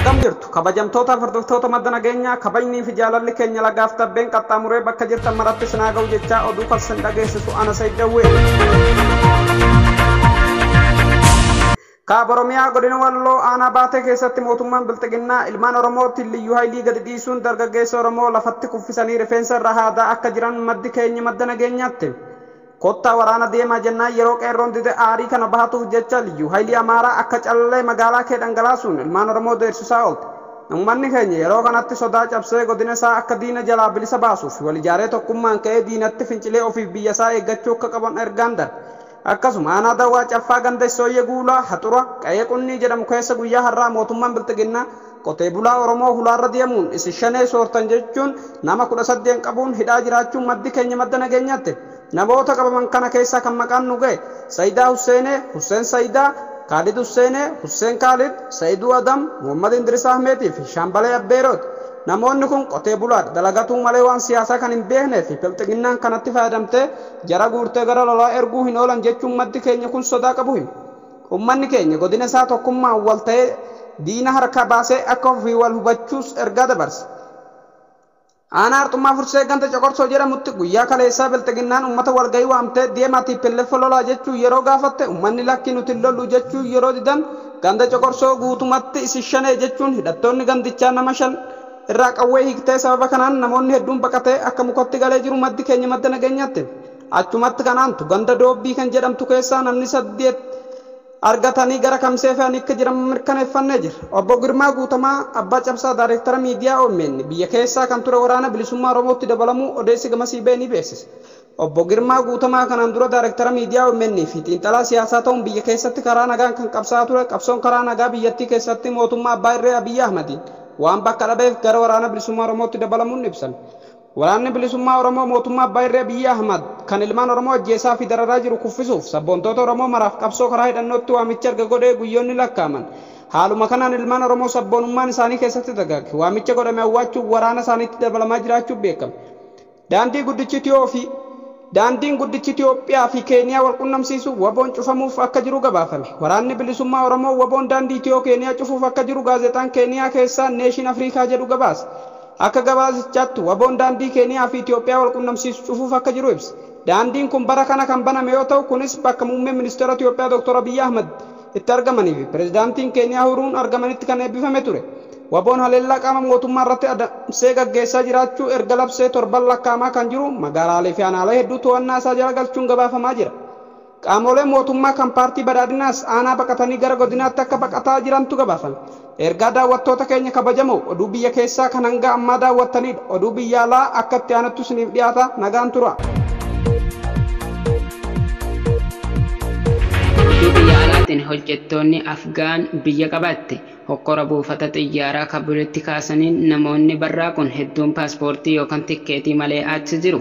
Akkam jirtu kabajamtoota hordoftoota madda nageenyaa kabajnii fi jaalalli keenya lagaaf tabbeen qaxxaamuree bakka jirtan maratti sinaa ga'u jechaa oduu kalsan dhageessisu ana Sayyidawwee. Kaaba Oromiyaa godina Walloo aanaa Baatee keessatti mootummaan Bilxiginnaa ilmaan Oromootti liyyuu haayilii gadi dhiisuun dargaggeessa Oromoo lafatti kuffisanii rifeensa irra haadaa akka jiran maddi keenya madda nageenyaatti. Kotta waraana deemaa jennaan yeroo qeerroon dide aarii kana bahatuuf jecha liyyuu haayilii Amaaraa akka callee magaalaa kee dhangalaasuun ilmaan Oromoo deersisaa oolte. Uummanni keenya yeroo kanatti sodaa cabsee godina isaa akka diina jalaa bilisa baasuuf wal ijaaree tokkummaan ka'ee diinatti fincilee ofiif biyya isaa eeggachuu akka qaban ergaan darbe. Akkasuma aanaa Dawwaa Caffaa ganda Sooyyee Guulaa Haxura Qayee Qunnii jedhamu keessa guyyaa har'aa mootummaan Bilxiginnaa qotee bulaa Oromoo hulaarra deemuun isin shanee soortan jechuun nama 18 qabuun hidhaa jiraachuun maddi keenya madda nageenyaatti. Namoota qabaman kana keessaa kan maqaan nu ga'e Sayidaa Husseenee, Husseen Sayidaa, Khalid Husseenee, Husseen Khalid, Sayiduu Adam, Muhammad Indris Ahmedii fi Shambalee Abbeerooti. Namoonni kun qotee bulaadha. Dalagatuu malee waan siyaasaa kan hin beeknee fi Bilxiginnaan kanatti fayyadamtee jara guurtee gara lolaa erguu hin oolan jechuun maddi keenya kun sodaa qabu hima. Uummanni keenya godina isaa tokkummaan wal ta'ee diina harka baasee akka ofii wal hubachuus ergaa dabarse. Aanaa Arxummaa Fursee ganda Coqorsoo jedhamutti guyyaa kaleessaa Bilxiginnaan uummata walgahii waamtee deemaatii pilleeffa lolaa jechuu yeroo gaafatte uummanni lakki nuti lollu jechuu yeroo didan ganda Coqorsoo guutumatti isin shanee jechuun hidhattoonni gandichaa nama shan irraa qawwee hiiktee sababa kanaan namoonni hedduun baqatee akka mukatti galee jiru maddi keenya madda nageenyaatti. Achumatti kanaantu ganda Doobbii kan jedhamtu keessaa namni 8 argatanii gara Kamsee fe'anii akka jiran mirkaneeffannee jira. Obbo Girmaa Guutamaa Abbaa Cabsaa Daayireektara Miidiyaa OMN biyya keessaa kan ture waraana bilisummaa Oromootti dabalamuu odeessi gamasii beenii beeksise. Obbo Girmaa Guutamaa kanaan dura Daayireektara Miidiyaa OMN fi xiinxalaa siyaasaa ta'uun biyya keessatti karaa nagaan kan qabsaa ture. Qabsoon karaa nagaa biyyattii keessatti mootummaa Abbaa Irree Abiyyi Ahmadiin waan bakka dhabeef gara waraana bilisummaa Oromootti dabalamuun ibsan. Waraanni bilisummaa Oromoo mootummaa Abbaa Irree Abiyyi Ahmad kan ilmaan Oromoo ajjeesaa fi dararaa jiru kuffisuuf sabboontoota Oromoo maraaf qabsoo karaa hidhannootti waamicha erga godhee guyyoonni lakkaaman. Haaluma kanaan ilmaan Oromoo sabboonummaan isaanii keessatti dagaage waamicha godhame awwaachuuf waraana isaaniitti dabalamaa jiraachuun beekama. Daandiin guddichi Itoophiyaa fi Keeniyaa wal qunnamsiisu waboon cufamuuf akka jiru gabaafame. Waraanni bilisummaa Oromoo waboon daandii Itiyoo Keeniyaa cufuuf akka jiru gaazexaan Keeniyaa keessaa Neeshin Afrikaa jedhu gabaase. Akka gabaasichaatti waboon daandii Keeniyaa fi Itoophiyaa wal qunnamsiisu cufuuf akka jiru ibsa. Daandiin kun bara kana kan baname yoo ta'u kunis bakka muummeen ministeera Itoophiyaa Dr. Abiyyi Ahmad itti argamanii fi pirezidaantiin Keeniyaa Uhuruun argamanitti kan eebbifame ture. Waboon haleellaa qaama mootummaa irratti adamsee gaggeessaa jiraachuu erga labsee torban lakkaamaa kan jiru magaalaalee fi aanaalee hedduu to'annaa isaa jala galchuun gabaafamaa jira. Qaamoleen mootummaa kan paartii badhaadhinaas aanaa baqatanii gara godinaatti akka baqataa jirantu gabaafame. Ergaa daawwattoota keenya kabajamoo oduu biyya keessaa kan hanga ammaa daawwattanidha. Oduu biyya alaa akka itti aanutti isiniif dhiyaata nagaan tura. Oduu biyya alaatiin hojjettoonni Afgaan biyya qabatte hokkora buufata xiyyaaraa Kabulitti kaasaniin namoonni barraaqun hedduun paaspoortii yookaan tikkeetii malee achi jiru.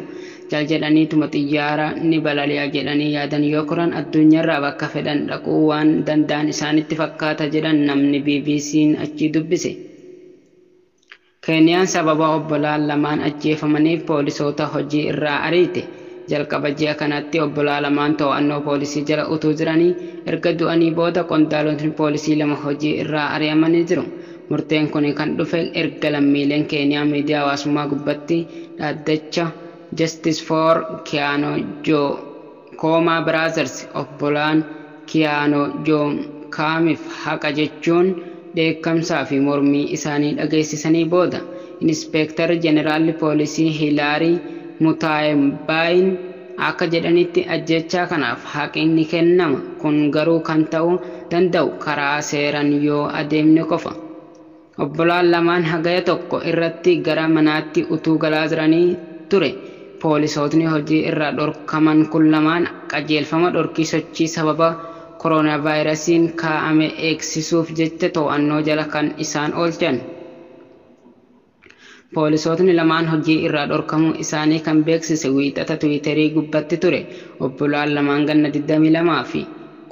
Jaljedhaniituma xiyyaara ni balali'a jedhanii yaadan yoo koran addunyaarraa bakka fedhan dhaquu waan danda'an isaanitti fakkaata jedhan namni BBC'n achi dubbise. Keeniyaan sababa obbolaan lamaan ajjeefamaniif poolisoota hojii irraa ariite. Jalqaba ji'a kanatti obbolaa lamaan to'annoo poolisii jala utuu jiranii erga du'anii booda qondaaltonni poolisii lama hojii irraa ari'amanii jiru. Murteen kun kan dhufe erga lammiileen Keeniyaa miidiyaa hawaasummaa gubbatti dhaaddacha Justice for Kiano Jo Koma Brothers obbolaan Kiano Jo Kaamiif haqa jechuun dheekkamsaa fi mormii isaanii dhageessisanii booda Inspektar Jeneraalli Poolisii Hilaarii Mutaayembayin akka jedhanitti ajjechaa kanaaf haqni ni kennama. Kun garuu kan ta'uu danda'u karaa seeraan yoo adeemne qofa. Obbolaan lamaan hagaya tokko irratti gara manaatti utuu galaa jiranii ture. Poolisootni hojii irraa dhorkaman kun lamaan qajeelfama dhorkii sochii sababa koronaavaayirasiin kaa'ame eegsisuuf jecha to'annoo jala kan isaan oolchan. Poolisootni lamaan hojii irraa dhorkamuu isaanii kan beeksise wiixata Tiwiiterii gubbatti ture. Obbolaan lamaan ganna 22 fi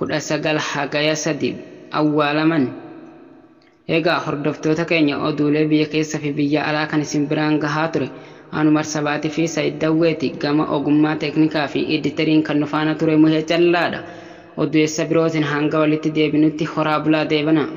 19 hagaya 3 awwaalaman. Egaa hordoftoota keenya oduulee biyya keessa fi biyya alaa kan isin biraan gahaa ture. Anu Marsabaatii fi Sayyidawweeti gama ogummaa teeknikaa fi editeriin kan nufaana ture Muhee Callaadha. Oduessa birootiin hanga walitti deebinutti horaa bulaa deebana.